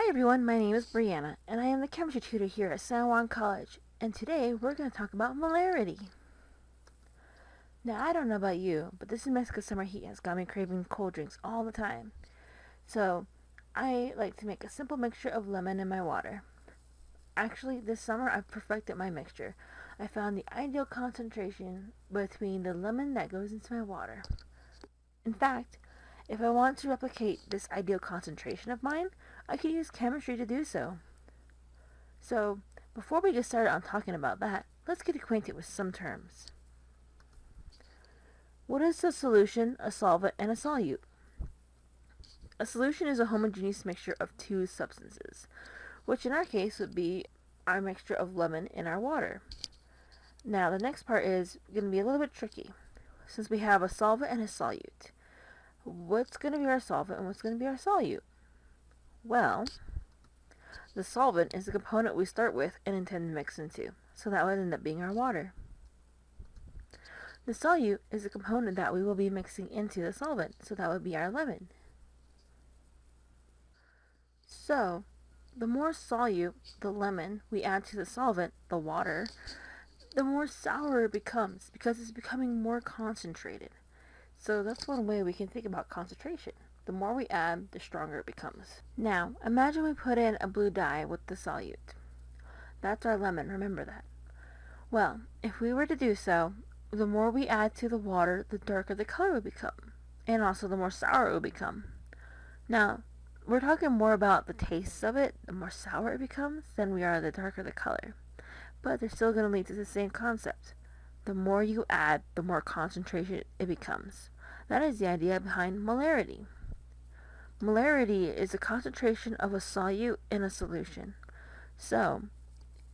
everyone, my name is Brianna, and I am the chemistry tutor here at San Juan College, and today we're going to talk about molarity. Now, I don't know about you, but this New Mexico summer heat has got me craving cold drinks all the time. So, I like to make a simple mixture of lemon in my water. Actually, this summer I've perfected my mixture. I found the ideal concentration between the lemon that goes into my water. In fact, if I want to replicate this ideal concentration of mine, I could use chemistry to do so. So, before we get started on talking about that, let's get acquainted with some terms. What is a solution, a solvent, and a solute? A solution is a homogeneous mixture of two substances, which in our case would be our mixture of lemon in our water. Now, the next part is going to be a little bit tricky, since we have a solvent and a solute. What's going to be our solvent and what's going to be our solute? Well, the solvent is the component we start with and intend to mix into, so that would end up being our water. The solute is the component that we will be mixing into the solvent, so that would be our lemon. So, the more solute, the lemon, we add to the solvent, the water, the more sour it becomes because it's becoming more concentrated. So that's one way we can think about concentration. The more we add, the stronger it becomes. Now, imagine we put in a blue dye with the solute. That's our lemon, remember that. Well, if we were to do so, the more we add to the water, the darker the color would become, and also the more sour it would become. Now, we're talking more about the taste of it. The more sour it becomes, then we are the darker the color. But they're still going to lead to the same concept. The more you add, the more concentration it becomes. That is the idea behind molarity. Molarity is the concentration of a solute in a solution. So,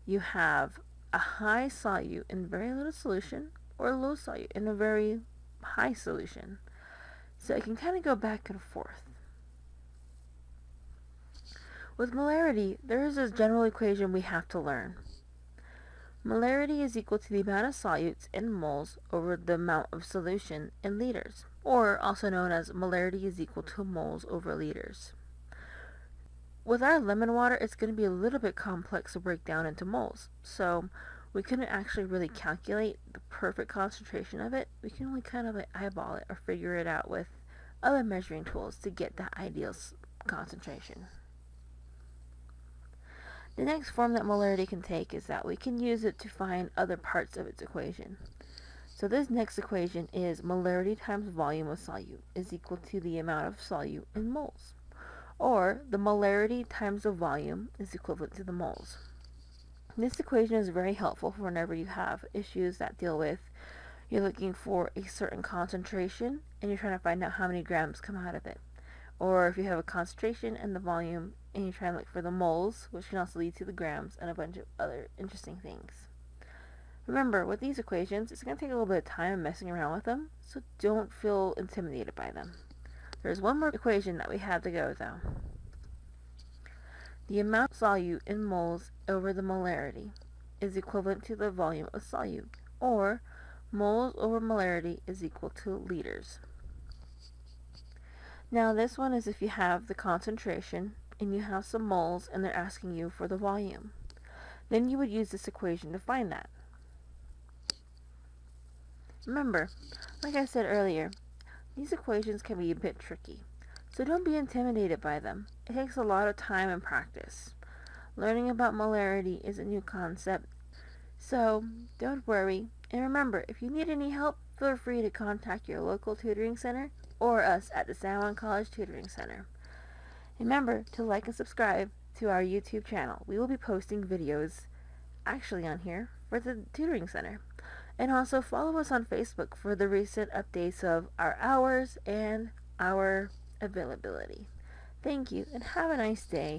you have a high solute in very little solution, or a low solute in a very high solution. So it can kind of go back and forth. With molarity, there is a general equation we have to learn. Molarity is equal to the amount of solutes in moles over the amount of solution in liters, or also known as molarity is equal to moles over liters. With our lemon water, it's going to be a little bit complex to break down into moles, so we couldn't actually really calculate the perfect concentration of it. We can only kind of eyeball it or figure it out with other measuring tools to get that ideal concentration. The next form that molarity can take is that we can use it to find other parts of its equation. So this next equation is molarity times volume of solute is equal to the amount of solute in moles. Or the molarity times the volume is equivalent to the moles. This equation is very helpful for whenever you have issues that deal with you're looking for a certain concentration and you're trying to find out how many grams come out of it. Or if you have a concentration and the volume and you're trying to look for the moles, which can also lead to the grams and a bunch of other interesting things. Remember, with these equations, it's going to take a little bit of time messing around with them, so don't feel intimidated by them. There's one more equation that we have to go, though. The amount of solute in moles over the molarity is equivalent to the volume of solute, or moles over molarity is equal to liters. Now this one is if you have the concentration and you have some moles and they're asking you for the volume. Then you would use this equation to find that. Remember, like I said earlier, these equations can be a bit tricky, so don't be intimidated by them. It takes a lot of time and practice. Learning about molarity is a new concept, so don't worry. And remember, if you need any help, feel free to contact your local tutoring center or us at the San Juan College Tutoring Center. Remember to like and subscribe to our YouTube channel. We will be posting videos actually on here for the tutoring center. And also follow us on Facebook for the recent updates of our hours and our availability. Thank you and have a nice day.